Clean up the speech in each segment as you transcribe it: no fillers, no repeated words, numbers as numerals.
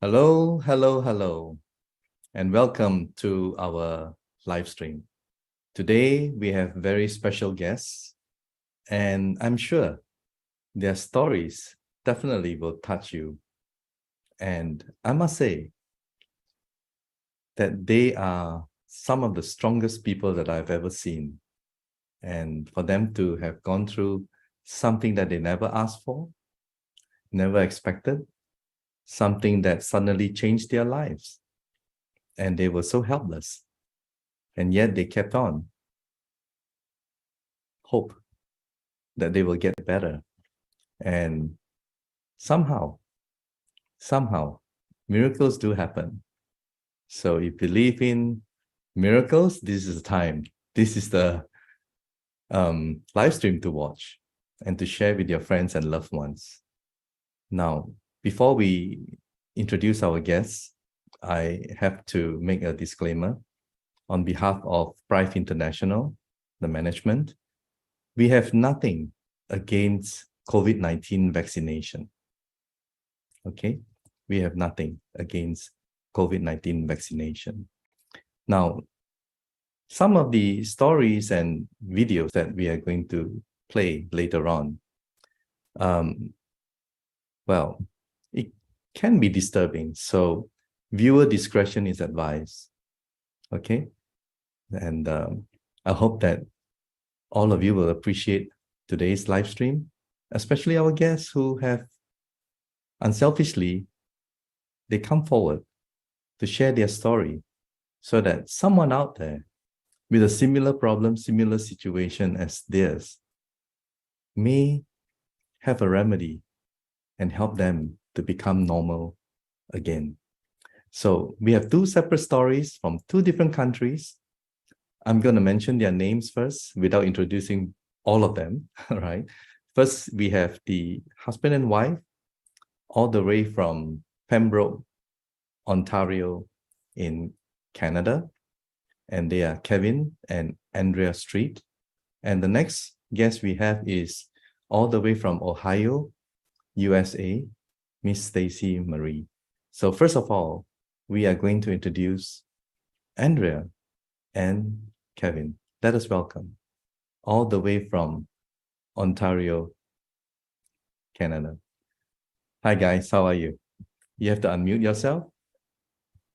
Hello, hello, hello, and welcome to our live stream. Today, we have very special guests, and I'm sure their stories definitely will touch you. And I must say that they are some of the strongest people that I've ever seen. And for them to have gone through something that they never asked for, never expected, something that suddenly changed their lives. And they were so helpless. And yet they kept on. Hope that they will get better. And somehow, miracles do happen. So if you believe in miracles, this is the time. This is the live stream to watch and to share with your friends and loved ones. Now, before we introduce our guests, I have to make a disclaimer. On behalf of Prife International, the management, we have nothing against COVID-19 vaccination. Okay? We have nothing against COVID-19 vaccination. Now, some of the stories and videos that we are going to play later on, well, it can be disturbing. So viewer discretion is advised. Okay? And I hope that all of you will appreciate today's live stream, especially our guests who have unselfishly, they come forward to share their story so that someone out there with a similar problem, similar situation as theirs may have a remedy and help them to become normal again. So we have two separate stories from two different countries. I'm going to mention their names first without introducing all of them, right? First, we have the husband and wife all the way from Pembroke, Ontario in Canada. And they are Kevin and Andrea Street. And the next guest we have is all the way from Ohio, USA, Miss Stacy Marie. So first of all, we are going to introduce Andrea and Kevin. Let us welcome all the way from Ontario, Canada. Hi guys, how are you? You have to unmute yourself.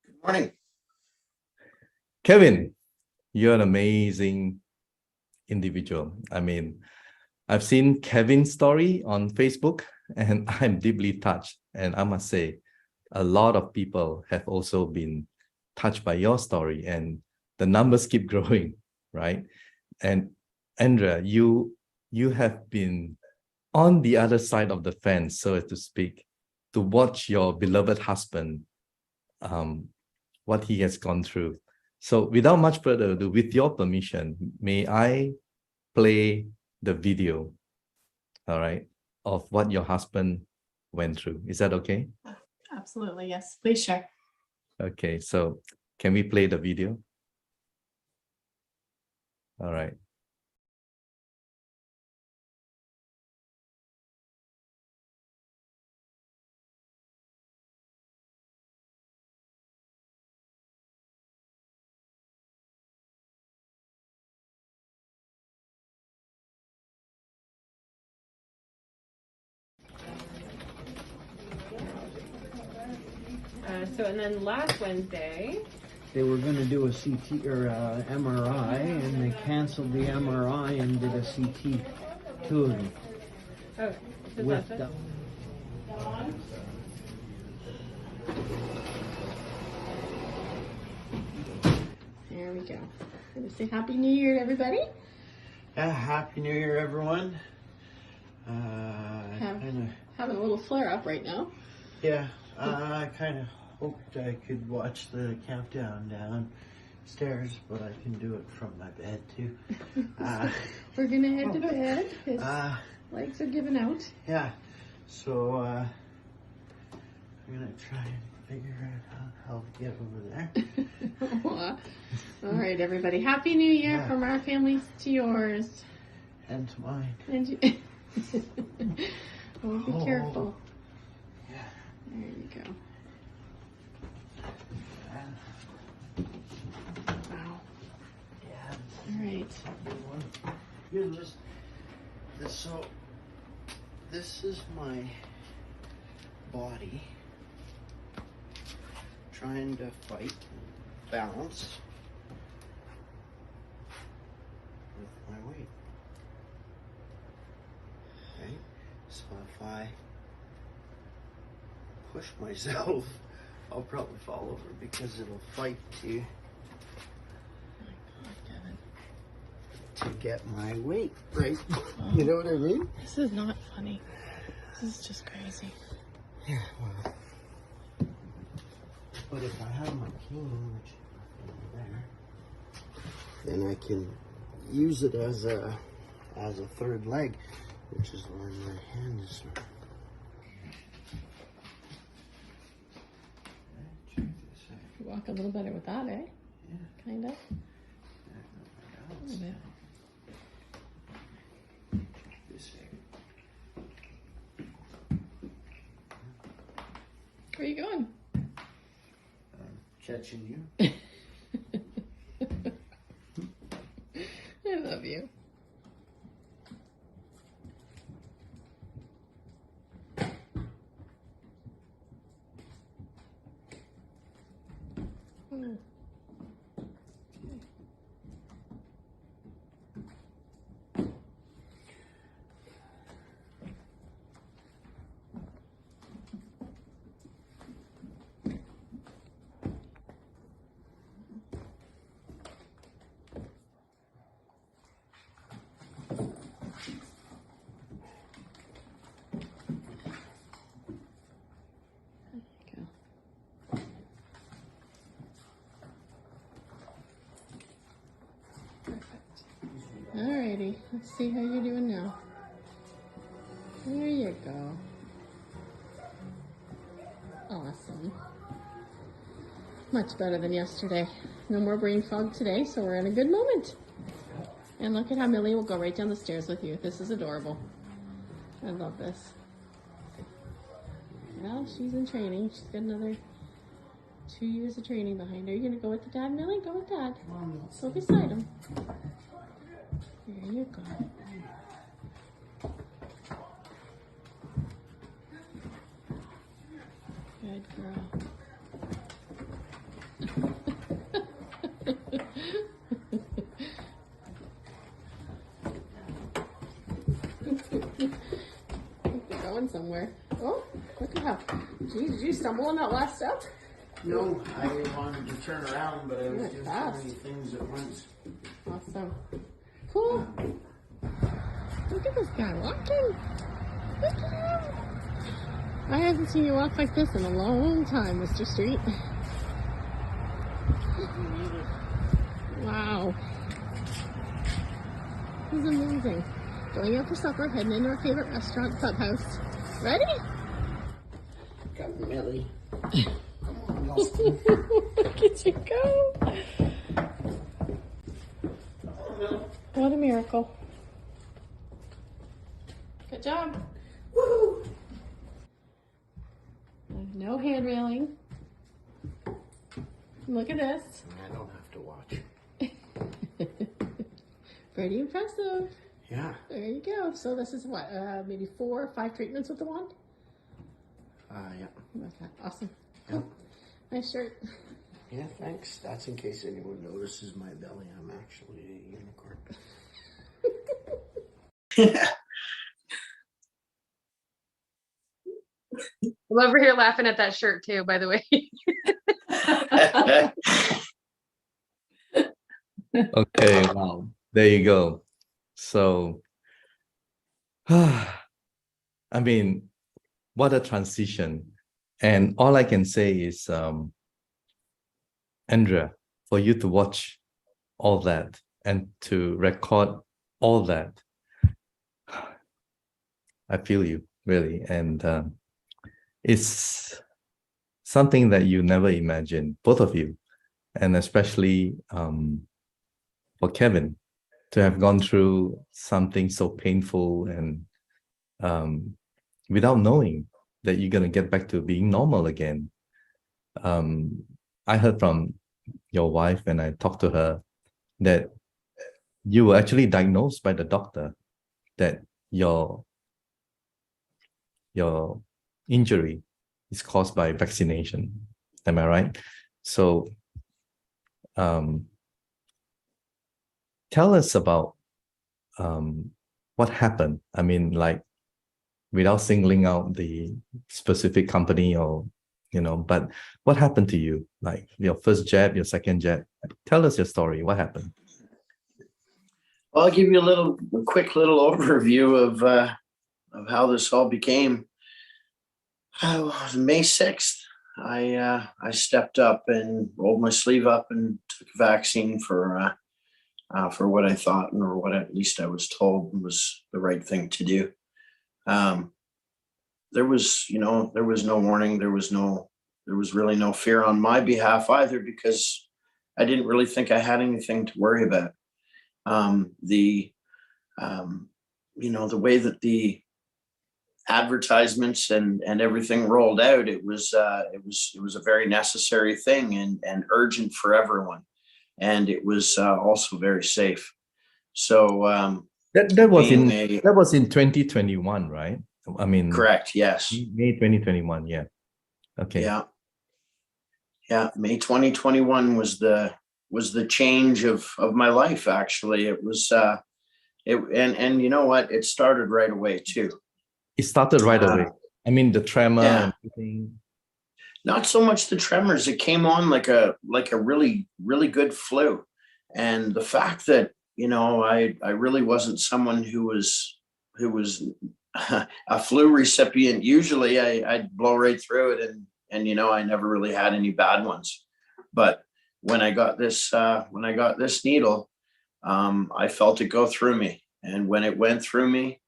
Good morning. Kevin, you're an amazing individual. I mean, I've seen Kevin's story on Facebook and I'm deeply touched. And I must say, a lot of people have also been touched by your story and the numbers keep growing, right? And Andrea, you have been on the other side of the fence, so to speak, to watch your beloved husband, what he has gone through. So without much further ado, with your permission, may I play the video, all right, of what your husband went through? Is that okay? Absolutely, yes. Please share. Okay, so can we play the video? All right. And then last Wednesday, they were going to do a CT or MRI, and they canceled the MRI and did a CT, two of them. oh, With the, There we go. Gonna say Happy New Year to everybody. Happy New Year, everyone. Having a little flare up right now. Yeah, I kind of hoped I could watch the countdown downstairs, but I can do it from my bed too. We're gonna head to bed. His legs are giving out. Yeah, so I'm gonna try and figure out how to get over there. All right, everybody. Happy New Year Yeah. from our families to yours. And to mine. And you... Oh, be careful. Yeah. There you go. Wow. Yeah. All right. Here, so this is my body trying to fight balance with my weight. Okay, so if I push myself, I'll probably fall over because it'll fight to get my weight right. You know what I mean? This is not funny. This is just crazy. Yeah, well. But if I have my cane, which is over there, then I can use it as a third leg, which is where my hand is. You walk a little better with that, eh? Yeah. Kind of. A little bit. Where are you going? Catching you. I love you. Oh. Alrighty, let's see how you're doing now. There you go. Awesome. Much better than yesterday. No more brain fog today, so we're in a good moment. And look at how Millie will go right down the stairs with you. This is adorable. I love this. Well, she's in training. She's got another 2 years of training behind her. You gonna go with the dad, Millie? Go with dad. Go beside him. There you go. Good girl. You're going somewhere. Oh, look at how. Geez, did you stumble on that last step? No, I wanted to turn around, but I was doing so fast. many things at once. Awesome. Cool. Look at this guy walking. Look at him. I haven't seen you walk like this in a long time, Mr. Street. Wow. This is amazing. Going out for supper, heading into our favorite restaurant, Clubhouse. Ready? Got Millie. Look at you go. What a miracle. Good job. Woo! No hand railing. Look at this. I don't have to watch. Pretty impressive. Yeah. There you go. So this is what, maybe 4 or 5 treatments with the wand? Yeah. Okay, awesome. Yeah. Cool. Nice shirt. Yeah, thanks. That's in case anyone notices my belly. I'm actually a unicorn. I'm over here laughing at that shirt too, by the way. Okay, wow. There you go. So, I mean, what a transition. And all I can say is, Andrea, for you to watch all that and to record all that, I feel you, really. And it's something that you never imagined, both of you, and especially for Kevin to have gone through something so painful and without knowing that you're going to get back to being normal again. I heard from your wife when I talked to her that you were actually diagnosed by the doctor that your injury is caused by vaccination. Am I right? So tell us about what happened. I mean, like, without singling out the specific company or, but what happened to you? Like your first jab, your second jab. Tell us your story. What happened? Well, I'll give you a quick little overview of how this all became. May 6th, I stepped up and rolled my sleeve up and took a vaccine for what I thought, or what at least I was told was the right thing to do. There was no warning. There was really no fear on my behalf either, because I didn't really think I had anything to worry about. The way that the advertisements and everything rolled out, it was a very necessary thing and urgent for everyone, and it was also very safe. So that was in 2021, right? I mean, correct. Yes. May 2021. Yeah. Okay. Yeah. May 2021 was the change of my life. Actually, it was and you know what? It started right away too. It started right away. I mean, the tremor and everything. Not so much the tremors. It came on like a really, really good flu. And the fact that, I really wasn't someone who was a flu recipient. Usually I'd blow right through it and I never really had any bad ones. But when I got this needle, I felt it go through me. And when it went through me,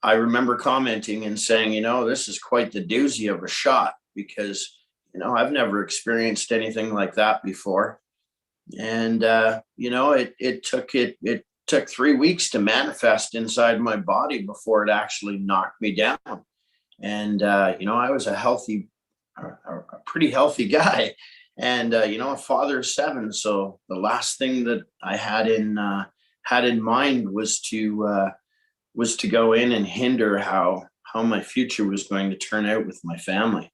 I remember commenting and saying, this is quite the doozy of a shot, because, I've never experienced anything like that before. And, it took 3 weeks to manifest inside my body before it actually knocked me down. And, I was a pretty healthy guy, and, a father of 7. So the last thing that I had in mind was to go in and hinder how my future was going to turn out with my family.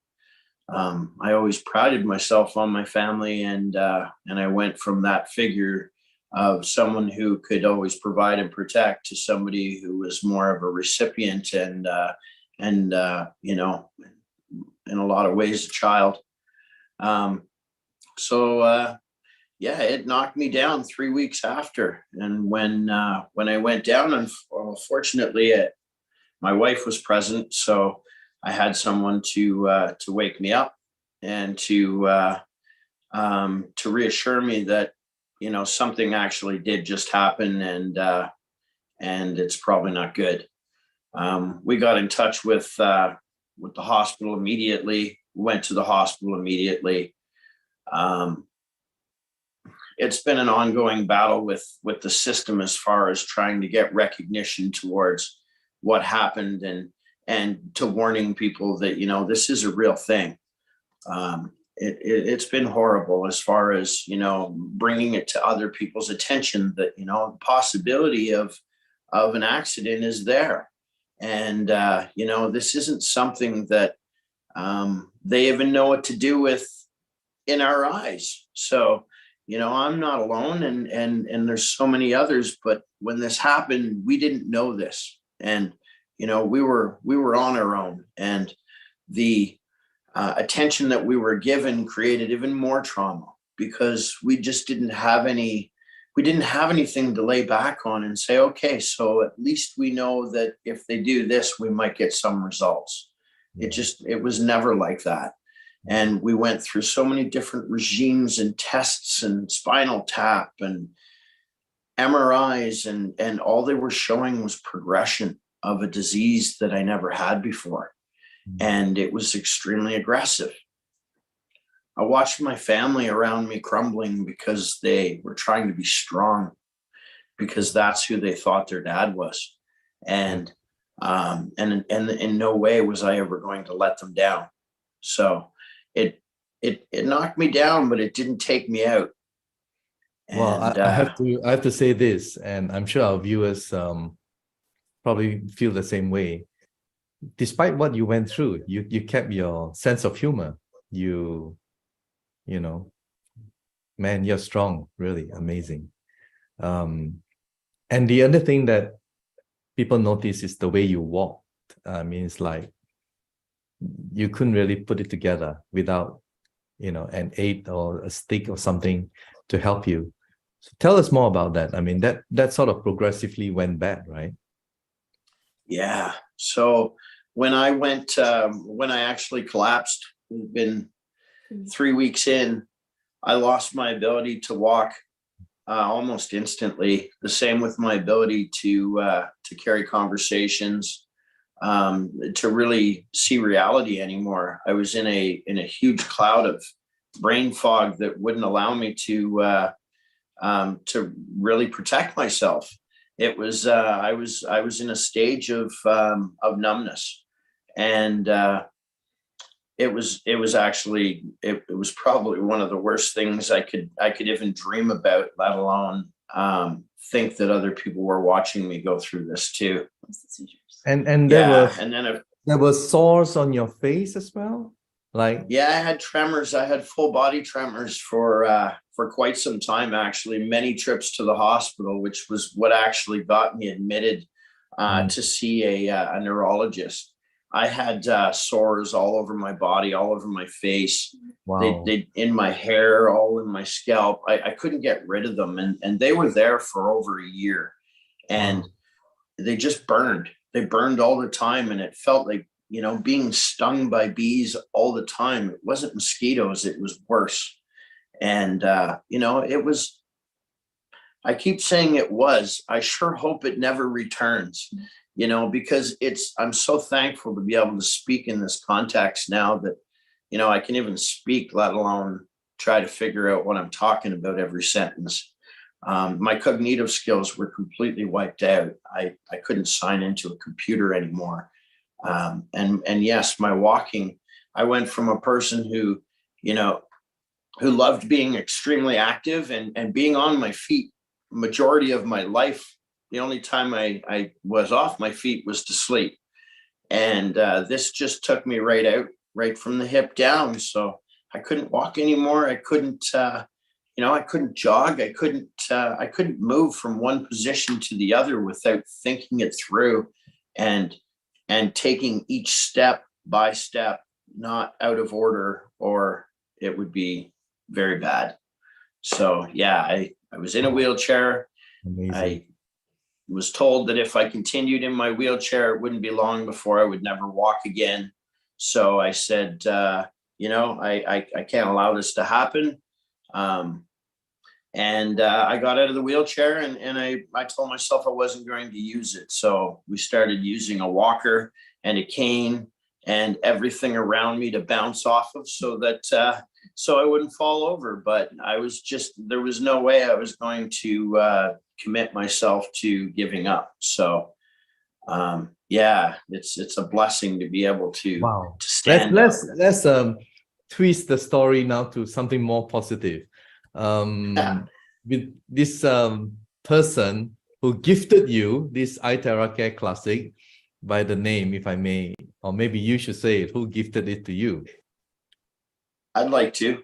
I always prided myself on my family, and I went from that figure of someone who could always provide and protect to somebody who was more of a recipient and in a lot of ways a child. It knocked me down 3 weeks after. And when I went down, and fortunately, my wife was present, so I had someone to wake me up and to reassure me that something actually did just happen, and it's probably not good. We got in touch with the hospital immediately. Went to the hospital immediately. It's been an ongoing battle with the system as far as trying to get recognition towards what happened and to warning people that, this is a real thing. It's been horrible as far as, bringing it to other people's attention that, the possibility of an accident is there. And, this isn't something that they even know what to do with in our eyes. So, I'm not alone, and there's so many others, but when this happened, we didn't know this. And, we were on our own, and the attention that we were given created even more trauma, because we just didn't have anything to lay back on and say, okay, so at least we know that if they do this, we might get some results. It was never like that. And we went through so many different regimes and tests and spinal tap and MRIs, and all they were showing was progression of a disease that I never had before. And it was extremely aggressive. I watched my family around me crumbling because they were trying to be strong, because that's who they thought their dad was. And in no way was I ever going to let them down. So it knocked me down, but it didn't take me out. Well, And I have to say this, and I'm sure our viewers probably feel the same way. Despite what you went through, you kept your sense of humor. You know, man, you're strong, really amazing. And the other thing that people notice is the way you walked. I mean, it's like you couldn't really put it together without, an aid or a stick or something to help you. So tell us more about that. I mean, that sort of progressively went bad, right? yeah. So when I actually collapsed, it's been 3 weeks in, I lost my ability to walk almost instantly. The same with my ability to carry conversations, to really see reality anymore. I was in a huge cloud of brain fog that wouldn't allow me to really protect myself. It was I was in a stage of numbness, and it was actually it was probably one of the worst things I could even dream about, let alone think that other people were watching me go through this too. And there were sores on your face as well, like I had tremors. I had full body tremors for quite some time, actually. Many trips to the hospital, which was what actually got me admitted to see a neurologist. I had sores all over my body, all over my face. Wow. They in my hair, all in my scalp. I couldn't get rid of them, and they were there for over a year, and they just burned. They burned all the time, and it felt like, being stung by bees all the time. It wasn't mosquitoes, it was worse. And it was, I keep saying it was, I sure hope it never returns, because I'm so thankful to be able to speak in this context now that, I can even speak, let alone try to figure out what I'm talking about every sentence. My cognitive skills were completely wiped out. I couldn't sign into a computer anymore. And yes, my walking, I went from a person who loved being extremely active and being on my feet majority of my life. The only time I was off my feet was to sleep. And this just took me right out, right from the hip down. So I couldn't walk anymore. I couldn't I couldn't jog. I couldn't move from one position to the other without thinking it through and taking each step by step, not out of order, or it would be very bad. So I was in a wheelchair. Amazing. I was told that if I continued in my wheelchair, it wouldn't be long before I would never walk again. So I said, I can't allow this to happen. And I got out of the wheelchair, and I told myself I wasn't going to use it. So we started using a walker and a cane and everything around me to bounce off of, so that so I wouldn't fall over. But there was no way I was going to commit myself to giving up. So it's a blessing to be able to, to stand. Let's twist the story now to something more positive. With this person who gifted you this iTeraCare Classic, by the name, if I may, or maybe you should say it, who gifted it to you? I'd like to.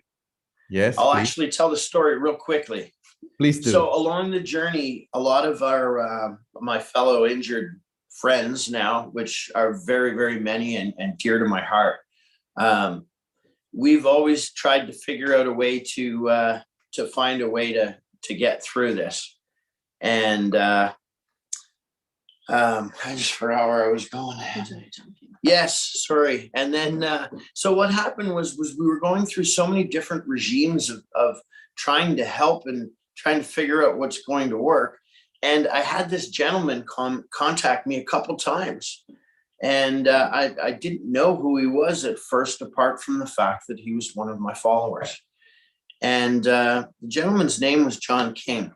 Yes, I'll please. actually tell the story real quickly. Please do. So along the journey, a lot of our my fellow injured friends now, which are very, very many and dear to my heart, we've always tried to figure out a way to find a way to get through this. And I just forgot where I was going. Yes, sorry. And then so what happened was we were going through so many different regimes of trying to help and trying to figure out what's going to work. And I had this gentleman contact me a couple times, and I didn't know who he was at first, apart from the fact that he was one of my followers. And the gentleman's name was John King.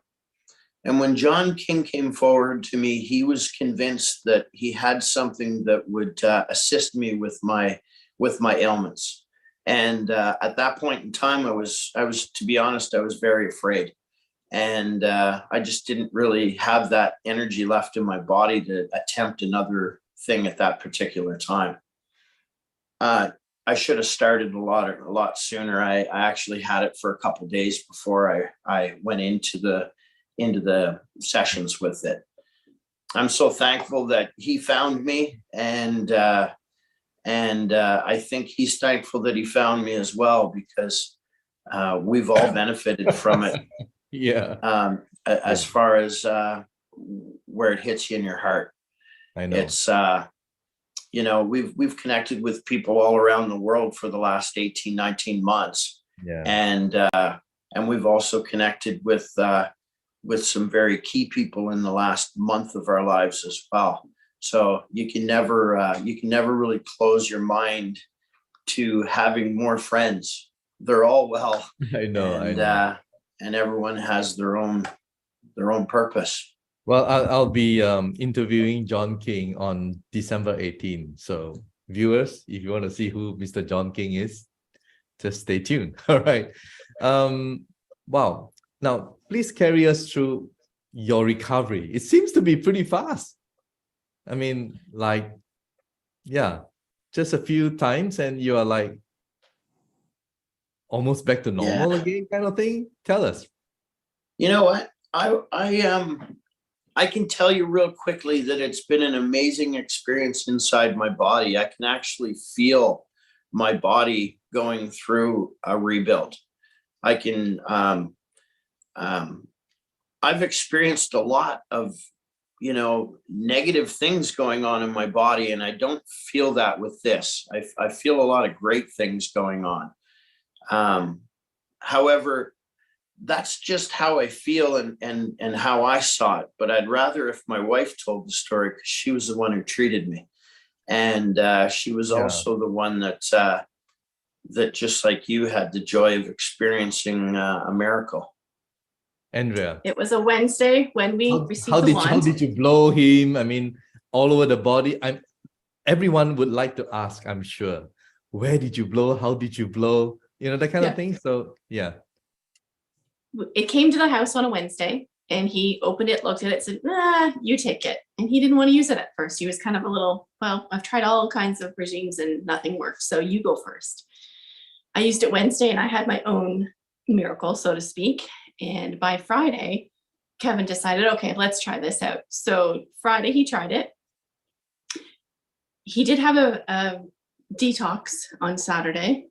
And when John King came forward to me, he was convinced that he had something that would assist me with my ailments. And at that point in time, I was, to be honest, I was very afraid. And I just didn't really have that energy left in my body to attempt another thing at that particular time. I should have started a lot sooner. I actually had it for a couple of days before I went into the sessions with it. I'm so thankful that he found me, and I think he's thankful that he found me as well, because we've all benefited from it. Yeah. As far as where it hits you in your heart. I know. It's you know, we've connected with people all around the world for the last 18, 19 months. Yeah. And we've also connected with some very key people in the last month of our lives as well. So you can never really close your mind to having more friends. They're all well. I know. And, I know. And everyone has their own purpose. Well, I'll be interviewing John King on December 18. So viewers, if you want to see who Mr. John King is, just stay tuned. All right. Wow. Now, please carry us through your recovery. It seems to be pretty fast. I mean, like, yeah, just a few times and you are like almost back to normal again, kind of thing. Tell us. You know what? I can tell you real quickly that it's been an amazing experience inside my body. I can actually feel my body going through a rebuild. I can, I've experienced a lot of, you know, negative things going on in my body, and I don't feel that with this. I feel a lot of great things going on. However, that's just how I feel and how I saw it. But I'd rather if my wife told the story, because she was the one who treated me. And she was also the one that just like you had the joy of experiencing a miracle. Andrea. It was a Wednesday when we received the wand. How did you blow him? I mean, all over the body. Everyone would like to ask, I'm sure, where did you blow? How did you blow? You know, that kind of thing. So, yeah. It came to the house on a Wednesday and he opened it, looked at it, said, you take it. And he didn't want to use it at first. He was kind of a little, well, I've tried all kinds of regimes and nothing worked. So you go first. I used it Wednesday and I had my own miracle, so to speak. And by Friday, Kevin decided, okay, let's try this out. So Friday, he tried it. He did have a detox on Saturday.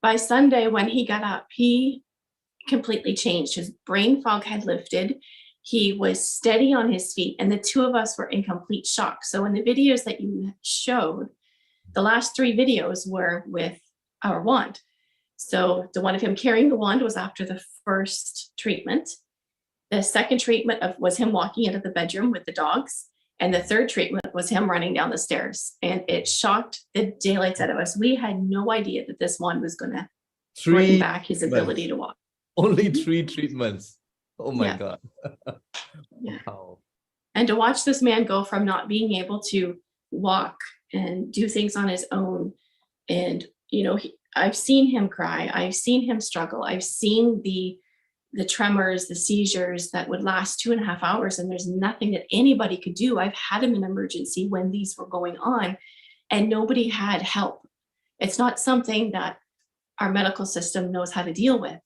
By Sunday, when he got up, he completely changed. His brain fog had lifted. He was steady on his feet, and the two of us were in complete shock. So in the videos that you showed, the last 3 videos were with our wand. So the one of him carrying the wand was after the first treatment. The second treatment was him walking into the bedroom with the dogs. And the third treatment was him running down the stairs. And it shocked the daylights out of us. We had no idea that this wand was going to bring back his ability to walk. Only 3 treatments. Oh my God. Wow. And to watch this man go from not being able to walk and do things on his own. And, you know, I've seen him cry. I've seen him struggle. I've seen the tremors, the seizures that would last 2.5 hours. And there's nothing that anybody could do. I've had him in emergency when these were going on and nobody had help. It's not something that our medical system knows how to deal with.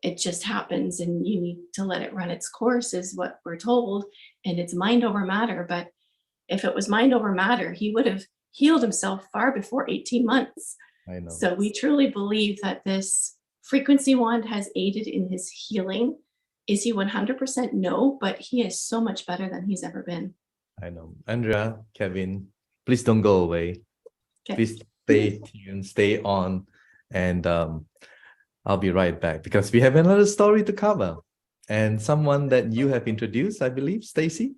It just happens and you need to let it run its course is what we're told. And it's mind over matter. But if it was mind over matter, he would have healed himself far before 18 months. I know. So we truly believe that this frequency wand has aided in his healing. Is he 100%? No, but he is so much better than he's ever been. I know. Andrea, Kevin, please don't go away. Okay. Please stay tuned, stay on, and I'll be right back because we have another story to cover and someone that you have introduced, I believe, Stacy,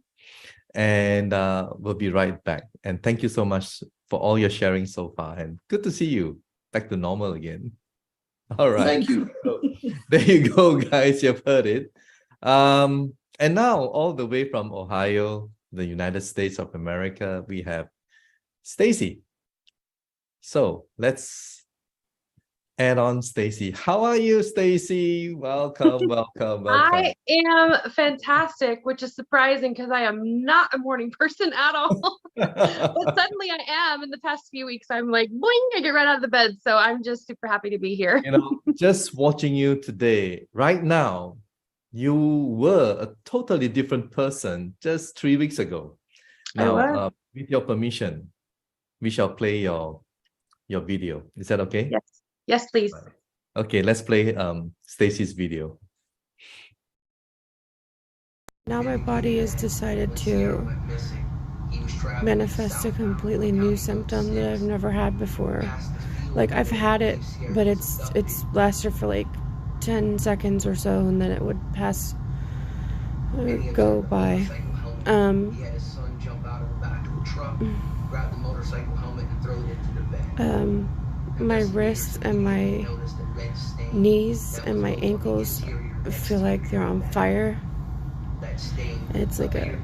and we'll be right back. And thank you so much for all your sharing so far, and good to see you back to normal again. All right. Thank you. So, there you go, guys. You've heard it. And now, all the way from Ohio, the United States of America, we have Stacy. So let's add on Stacy. How are you, Stacy? Welcome, welcome, welcome. I am fantastic, which is surprising because I am not a morning person at all. But suddenly I am. In the past few weeks, I'm like, boing, I get right out of the bed. So I'm just super happy to be here. Just watching you today, right now, you were a totally different person just 3 weeks ago. Now, with your permission, we shall play your video. Is that okay? Yes. Yes, please. Okay, let's play Stacy's video. Now my body has decided to manifest a completely new symptom that I've never had before. Like, I've had it, but it's lasted for like 10 seconds or so, and then it would go by. My wrists and my knees and my ankles feel like they're on fire. It's like a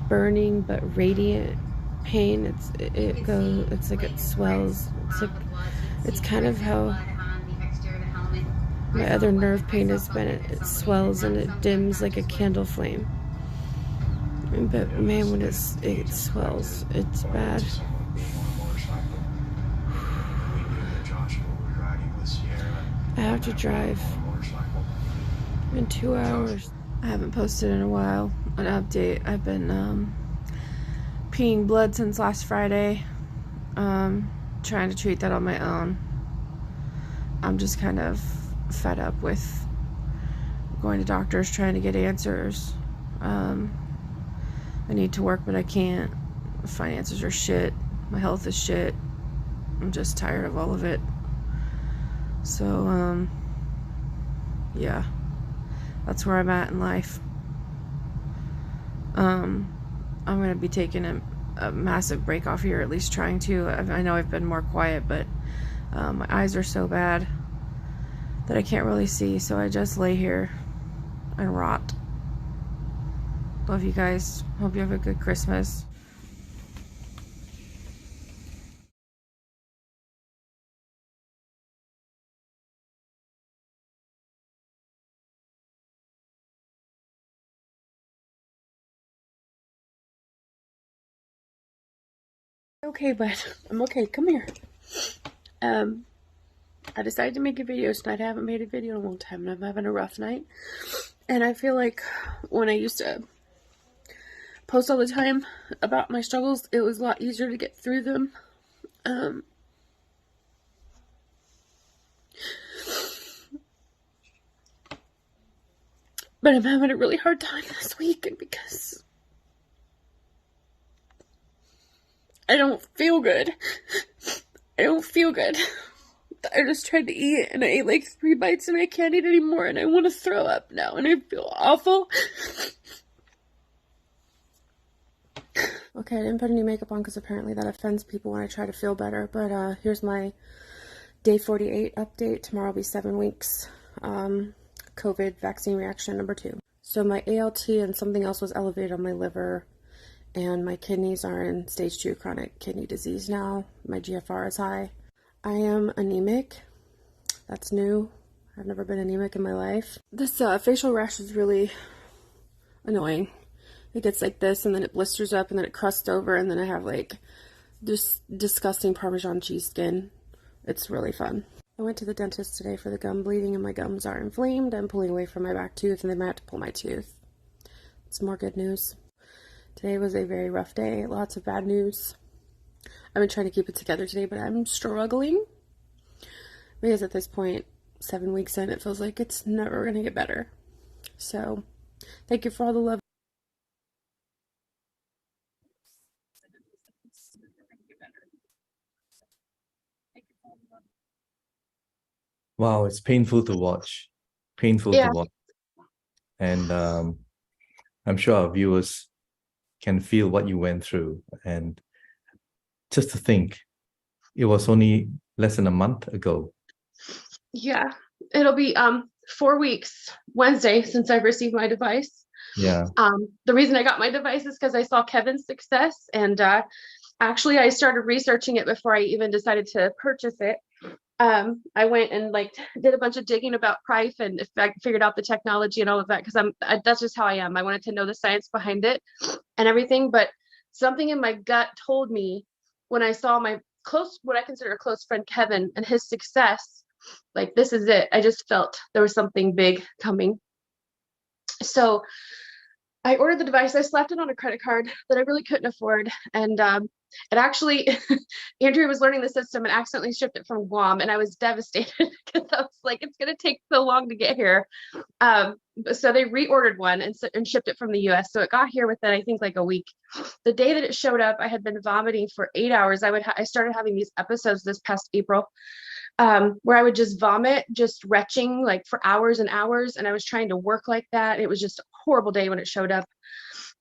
burning but radiant pain. It's like it swells. It's kind of how my other nerve pain has been. It swells and it dims like a candle flame. But man, when it swells, it's bad. I have to drive in 2 hours. I haven't posted in a while an update. I've been peeing blood since last Friday. Trying to treat that on my own. I'm just kind of fed up with going to doctors trying to get answers. I need to work, but I can't. Finances are shit. My health is shit. I'm just tired of all of it. So, yeah, that's where I'm at in life. I'm going to be taking a massive break off here, at least trying to. I know I've been more quiet, but my eyes are so bad that I can't really see, so I just lay here and rot. Love you guys. Hope you have a good Christmas. Okay, bud. I'm okay. Come here. I decided to make a video tonight. I haven't made a video in a long time, and I'm having a rough night. And I feel like when I used to post all the time about my struggles, it was a lot easier to get through them. But I'm having a really hard time this week because I don't feel good. I don't feel good. I just tried to eat and I ate like 3 bites and I can't eat anymore and I want to throw up now and I feel awful. Okay, I didn't put any makeup on because apparently that offends people when I try to feel better. But here's my day 48 update. Tomorrow will be 7 weeks. COVID vaccine reaction number 2. So my ALT and something else was elevated on my liver. And my kidneys are in stage 2 chronic kidney disease now. My GFR is high. I am anemic. That's new. I've never been anemic in my life. This facial rash is really annoying. It gets like this and then it blisters up and then it crusts over and then I have like this disgusting Parmesan cheese skin. It's really fun. I went to the dentist today for the gum bleeding and my gums are inflamed. I'm pulling away from my back tooth and they might have to pull my tooth. It's more good news. Today was a very rough day. Lots of bad news. I've been trying to keep it together today, but I'm struggling. Because at this point, 7 weeks in, it feels like it's never going to get better. So, thank you for all the love. Wow, it's painful to watch. Painful to watch. And I'm sure our viewers can feel what you went through. And just to think, it was only less than a month ago. Yeah, it'll be 4 weeks Wednesday since I've received my device. Yeah. The reason I got my device is because I saw Kevin's success, and actually I started researching it before I even decided to purchase it. I went and like did a bunch of digging about Prife and if I figured out the technology and all of that, because that's just how I am. I wanted to know the science behind it and everything. But something in my gut told me when I saw my what I consider a close friend, Kevin, and his success, like, this is it. I just felt there was something big coming. So I ordered the device. I slapped it on a credit card that I really couldn't afford. And it actually, Andrea was learning the system and accidentally shipped it from Guam. And I was devastated because I was like, it's going to take so long to get here. So they reordered one and shipped it from the US. So it got here within, I think, like a week. The day that it showed up, I had been vomiting for 8 hours. I started having these episodes this past April where I would just vomit, just retching like for hours and hours. And I was trying to work like that. It was just a horrible day when it showed up.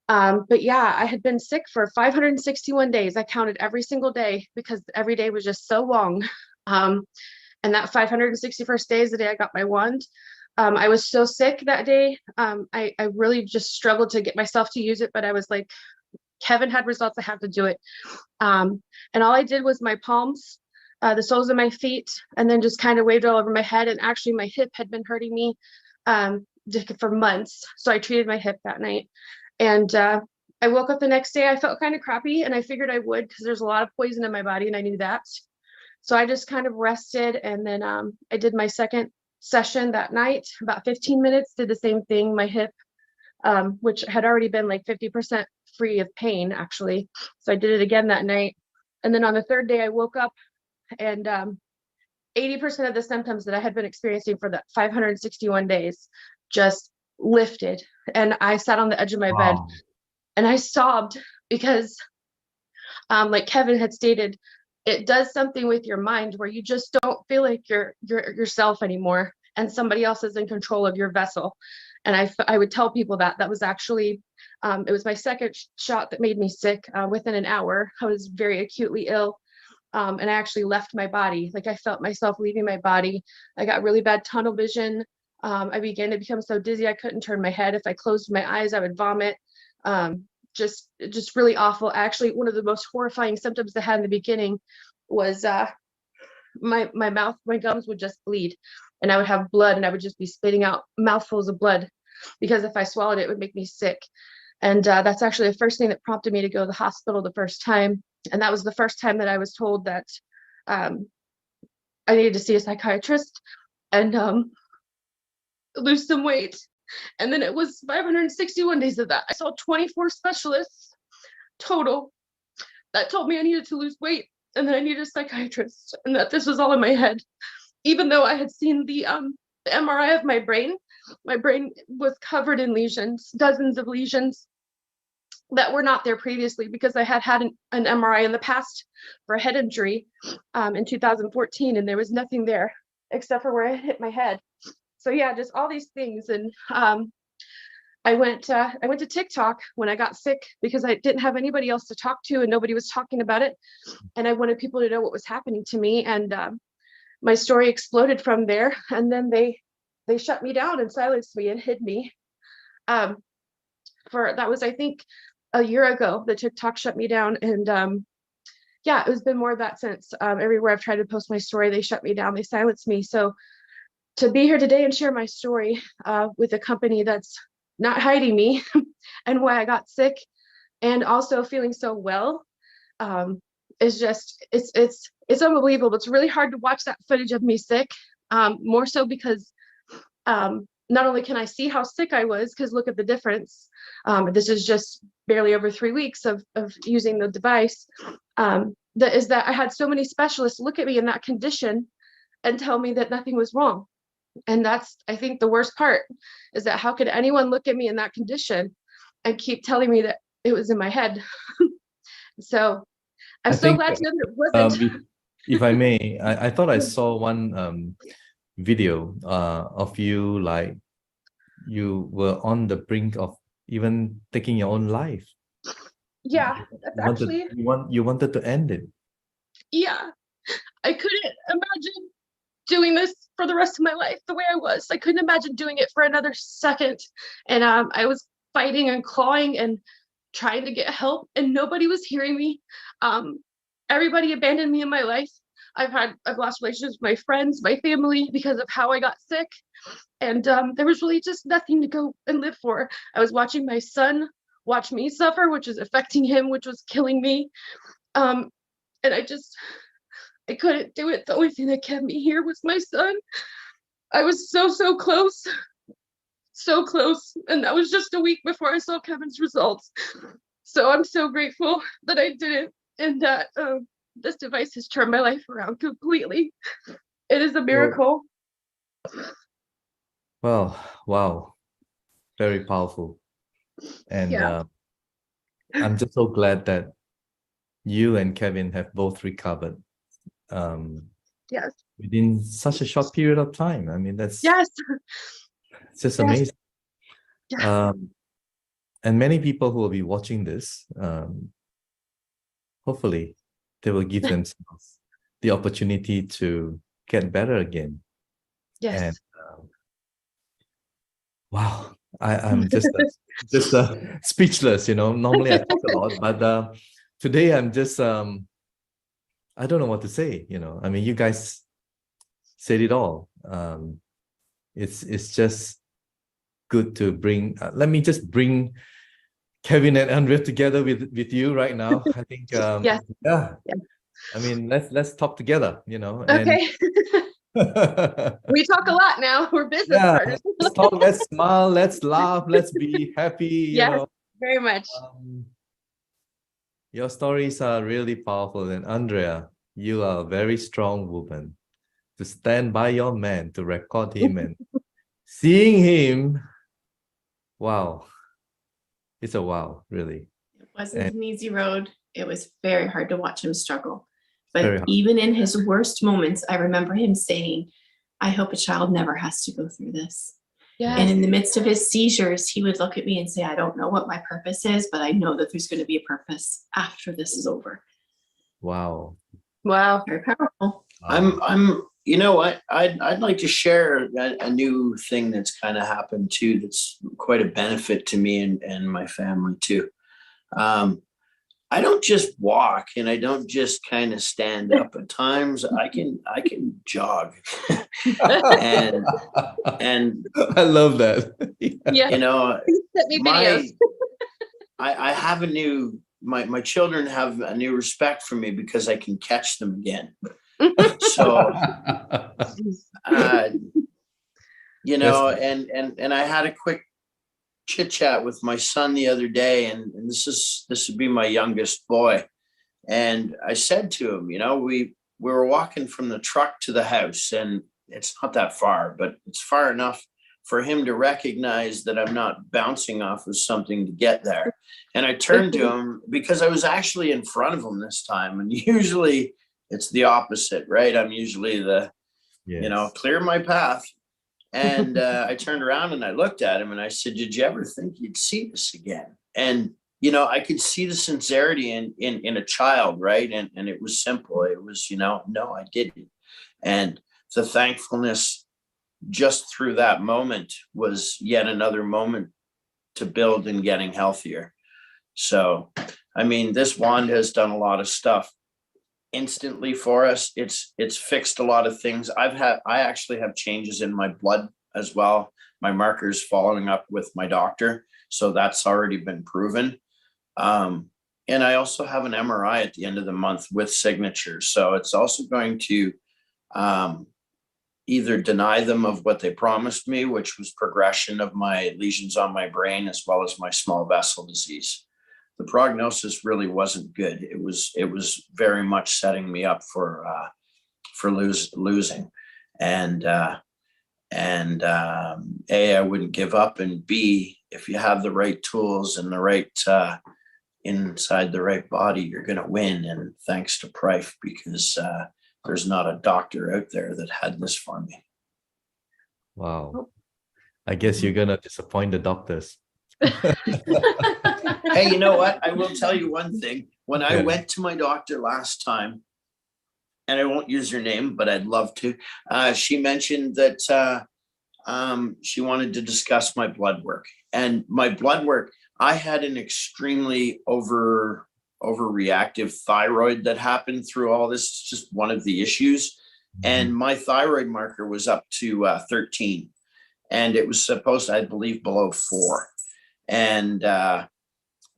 But yeah, I had been sick for 561 days. I counted every single day because every day was just so long. And that 561st day is the day I got my wand. I was so sick that day. I really just struggled to get myself to use it, but I was like, Kevin had results, I have to do it. And all I did was my palms, the soles of my feet, and then just kind of waved all over my head. And actually my hip had been hurting me for months. So I treated my hip that night. And I woke up the next day, I felt kind of crappy, and I figured I would because there's a lot of poison in my body and I knew that. So I just kind of rested. And then I did my second session that night, about 15 minutes, did the same thing, my hip, which had already been like 50% free of pain, actually. So I did it again that night. And then on the third day, I woke up and 80% of the symptoms that I had been experiencing for the 561 days just lifted. And I sat on the edge of my bed and I sobbed because, like Kevin had stated, it does something with your mind where you just don't feel like you're yourself anymore and somebody else is in control of your vessel. And I would tell people that was actually, it was my second shot that made me sick. Within an hour, I was very acutely ill. And I actually left my body. Like, I felt myself leaving my body. I got really bad tunnel vision. I began to become so dizzy I couldn't turn my head. If I closed my eyes, I would vomit. Just really awful. Actually, one of the most horrifying symptoms I had in the beginning was my mouth, my gums would just bleed, and I would have blood, and I would just be spitting out mouthfuls of blood because if I swallowed it, it would make me sick. And that's actually the first thing that prompted me to go to the hospital the first time. And that was the first time that I was told that I needed to see a psychiatrist and lose some weight. And then it was 561 days of that. I saw 24 specialists total that told me I needed to lose weight and that I needed a psychiatrist and that this was all in my head. Even though I had seen the MRI of my brain was covered in lesions, dozens of lesions that were not there previously because I had had an MRI in the past for a head injury in 2014, and there was nothing there except for where I hit my head. So yeah, just all these things. And I went to TikTok when I got sick because I didn't have anybody else to talk to and nobody was talking about it. And I wanted people to know what was happening to me. And my story exploded from there. And then they shut me down and silenced me and hid me. That was, I think, a year ago, the TikTok shut me down. And yeah, it has been more of that since. Everywhere I've tried to post my story, they shut me down, they silenced me. So to be here today and share my story with a company that's not hiding me and why I got sick and also feeling so well is just, it's unbelievable. It's really hard to watch that footage of me sick, more so because not only can I see how sick I was, because look at the difference. This is just barely over 3 weeks of using the device. That I had so many specialists look at me in that condition and tell me that nothing was wrong. And that's, I think, the worst part is that how could anyone look at me in that condition and keep telling me that it was in my head? So I'm so glad to know that it wasn't. If I may, I thought I saw one video of you, like you were on the brink of even taking your own life. Yeah, that's you wanted to end it. Yeah, I couldn't imagine doing this for the rest of my life the way I was. I couldn't imagine doing it for another second. And I was fighting and clawing and trying to get help and nobody was hearing me. Everybody abandoned me in my life. I've lost relationships with my friends, my family, because of how I got sick. And there was really just nothing to go and live for. I was watching my son watch me suffer, which is affecting him, which was killing me. And I couldn't do it. The only thing that kept me here was my son. I was so close. So close. And that was just a week before I saw Kevin's results. So I'm so grateful that I did it, and that this device has turned my life around completely. It is a miracle. Well, wow. Very powerful. And Yeah. I'm just so glad that you and Kevin have both recovered. Yes. Within such a short period of time. I mean, that's Yes. it's just Yes. amazing. Yes. And many people who will be watching this, hopefully they will give themselves the opportunity to get better again. Yes. And wow, I'm just speechless, you know. Normally I talk a lot, but today I'm just I don't know what to say, you know. I mean, you guys said it all. It's just good to bring. Let me just bring Kevin and Andrea together with you right now. I think Yes. yeah. Yeah. I mean, let's talk together, you know. Okay. And We talk a lot now. We're business partners. let's talk, let's smile, let's laugh, let's be happy, you Yes, know. very much. Your stories are really powerful, and Andrea, you are a very strong woman to stand by your man, to record him and seeing him. Wow. It's a wow, really. It wasn't an easy road. It was very hard to watch him struggle. Very But hard. even in his worst moments, I remember him saying, I hope a child never has to go through this. Yes. And in the midst of his seizures, he would look at me and say, I don't know what my purpose is, but I know that there's going to be a purpose after this is over. Wow. Wow. Very powerful. I'm you know what, I'd like to share a new thing that's kind of happened too, that's quite a benefit to me and my family too. I don't just walk, and I don't just kind of stand up. At times I can jog. and I love that. Yeah. you know, Sent me videos. I have a new, my children have a new respect for me because I can catch them again. So you know, and I had a quick chit chat with my son the other day, and this would be my youngest boy, and I said to him, you know, we were walking from the truck to the house, and it's not that far, but it's far enough for him to recognize that I'm not bouncing off of something to get there. And I turned to him because I was actually in front of him this time, and usually it's the opposite, right? I'm usually the you know, clear my path. And I turned around and I looked at him and I said, did you ever think you'd see this again? And, you know, I could see the sincerity in a child, right? And it was simple. It was, you know, no, I didn't. And the thankfulness just through that moment was yet another moment to build in getting healthier. So, I mean, this wand has done a lot of stuff instantly for us. It's fixed a lot of things. I actually have changes in my blood as well. My markers following up with my doctor. So that's already been proven. And I also have an MRI at the end of the month with signatures. So it's also going to either deny them of what they promised me, which was progression of my lesions on my brain, as well as my small vessel disease. The prognosis really wasn't good. It was very much setting me up for losing, and A, I wouldn't give up, and B, if you have the right tools and the right inside the right body, you're gonna win. And thanks to Prife, because there's not a doctor out there that had this for me. Wow. I guess you're gonna disappoint the doctors. Hey, you know what? I will tell you one thing. When I went to my doctor last time, and I won't use her name, but I'd love to, she mentioned that she wanted to discuss my blood work. And my blood work, I had an extremely overreactive thyroid that happened through all this. It's just one of the issues. And my thyroid marker was up to 13, and it was supposed, I believe, below 4. And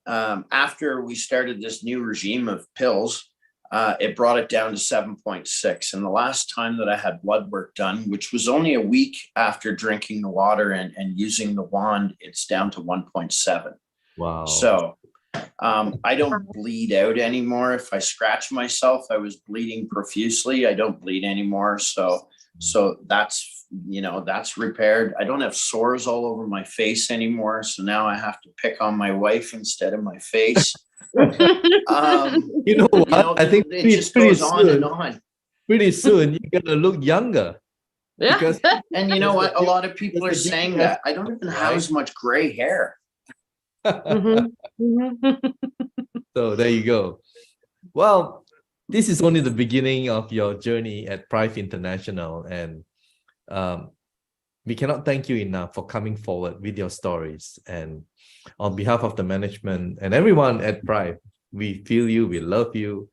after we started this new regime of pills, it brought it down to 7.6. And the last time that I had blood work done, which was only a week after drinking the water and using the wand, it's down to 1.7. Wow. So I don't bleed out anymore. If I scratch myself, I was bleeding profusely. I don't bleed anymore. So that's, that's repaired. I don't have sores all over my face anymore. So now I have to pick on my wife instead of my face. You know what? I think it just goes on and on. Pretty soon you're gonna look younger. Yeah. Because And you know what? A lot of people are saying that. I don't even have as much gray hair. So there you go. Well, this is only the beginning of your journey at Prife International, and we cannot thank you enough for coming forward with your stories. And on behalf of the management and everyone at Prife, we feel you, we love you,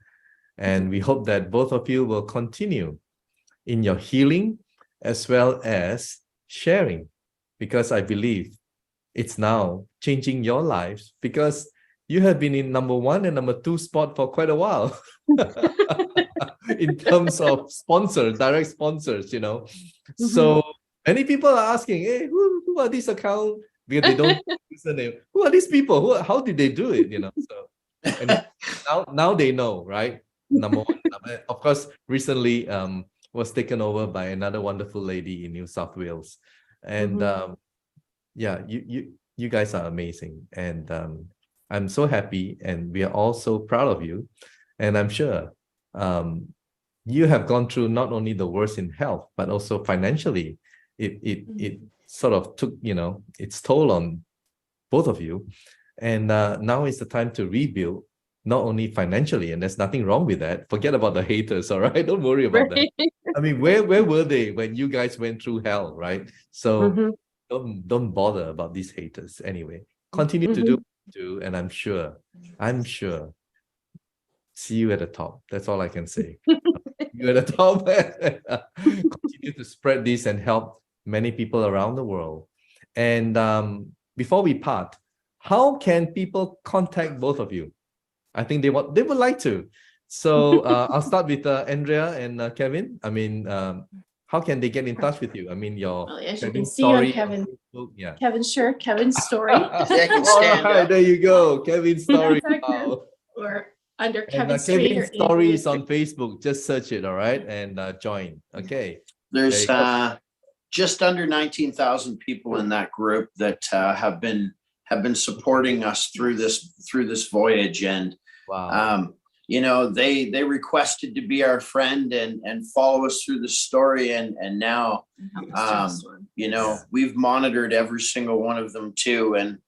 and we hope that both of you will continue in your healing as well as sharing, because I believe it's now changing your lives, because you have been in number 1 and number 2 spot for quite a while in terms of sponsors, direct sponsors, So many people are asking, hey, who are these accounts? Because they don't use the name. Who are these people? How did they do it? So and now they know, right? Number 1. Of course, recently was taken over by another wonderful lady in New South Wales. And yeah, you guys are amazing, and I'm so happy, and we are all so proud of you. And I'm sure you have gone through not only the worst in health, but also financially. It sort of took its toll on both of you, and now is the time to rebuild, not only financially, and there's nothing wrong with that. Forget about the haters, all right? Don't worry about that. I mean, where were they when you guys went through hell, right? So don't bother about these haters anyway. Continue to do what you do, and I'm sure see you at the top. That's all I can say. You at the top. Continue to spread this and help many people around the world. And before we part, how can people contact both of you? I think they would like to. So I'll start with Andrea and Kevin. I mean, how can they get in touch with you? I mean, As you can see on Kevin, Kevin's story. There you go, Kevin's story. Wow. Or under Kevin's story is on Facebook. Just search it, all right, and join. Okay. There's just under 19,000 people in that group that have been supporting us through this voyage, and wow. They requested to be our friend and follow us through the story, and now we've monitored every single one of them too, and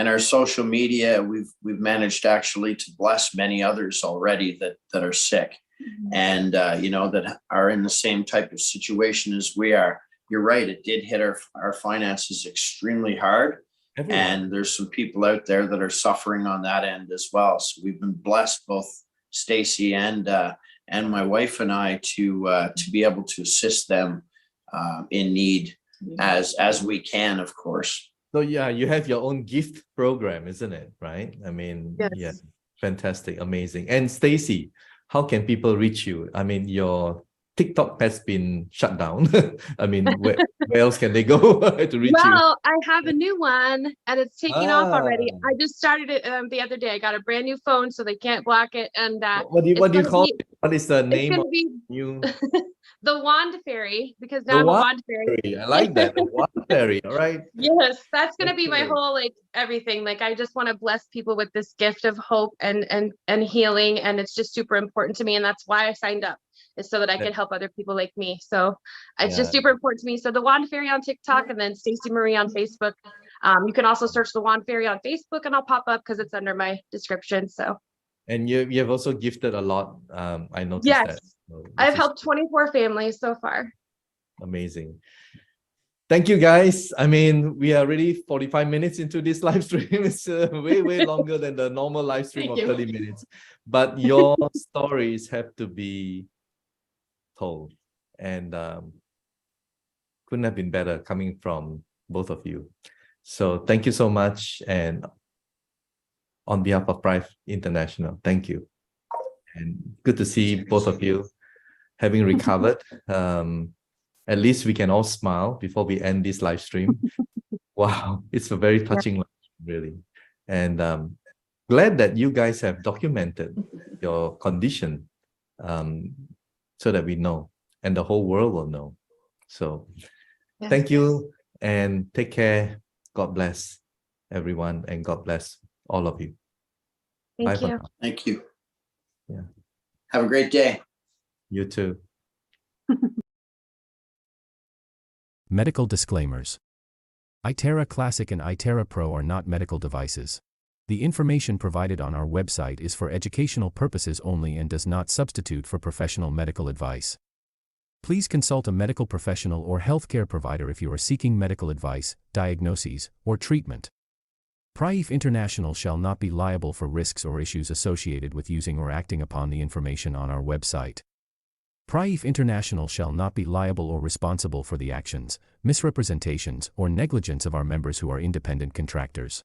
our social media, we've managed actually to bless many others already that are sick, and that are in the same type of situation as we are. You're right, it did hit our finances extremely hard. Everyone. And there's some people out there that are suffering on that end as well. So we've been blessed, both Stacy and my wife and I, to be able to assist them in need as we can, of course. So yeah, you have your own gift program, isn't it? Right? I mean, yes. Yeah, fantastic, amazing. And Stacy, how can people reach you? I mean, your TikTok has been shut down. I mean, where else can they go to reach you? Well, I have a new one, and it's taking off already. I just started it the other day. I got a brand new phone, so they can't block it. And what do you call it? What is the name of you? The Wand Fairy, because now I'm a Wand Fairy. I like that. The Wand Fairy. All right. Yes, that's gonna be my whole everything. I just want to bless people with this gift of hope and healing, and it's just super important to me, and that's why I signed up, is so that I could help other people like me. So it's just super important to me. So the Wand Fairy on TikTok, and then Stacy Marie on Facebook. You can also search the Wand Fairy on Facebook, and I'll pop up because it's under my description. So. And you have also gifted a lot. I noticed that. So I've helped 24 families so far. Amazing. Thank you, guys. I mean, we are already 45 minutes into this live stream. It's way longer than the normal live stream of 30 minutes. But your stories have to be told. And couldn't have been better coming from both of you. So thank you so much. And on behalf of Prife International, thank you. And good to see both of you having recovered. At least we can all smile before we end this live stream. Wow, it's a very touching live stream, really. And glad that you guys have documented your condition so that we know and the whole world will know. So thank you and take care. God bless everyone and God bless all of you. Thank Bye you. for now. Thank you. Yeah. Have a great day. You too. Medical disclaimers. iTera Classic and iTera Pro are not medical devices. The information provided on our website is for educational purposes only and does not substitute for professional medical advice. Please consult a medical professional or healthcare provider if you are seeking medical advice, diagnoses, or treatment. Prife International shall not be liable for risks or issues associated with using or acting upon the information on our website. Prife International shall not be liable or responsible for the actions, misrepresentations, or negligence of our members who are independent contractors.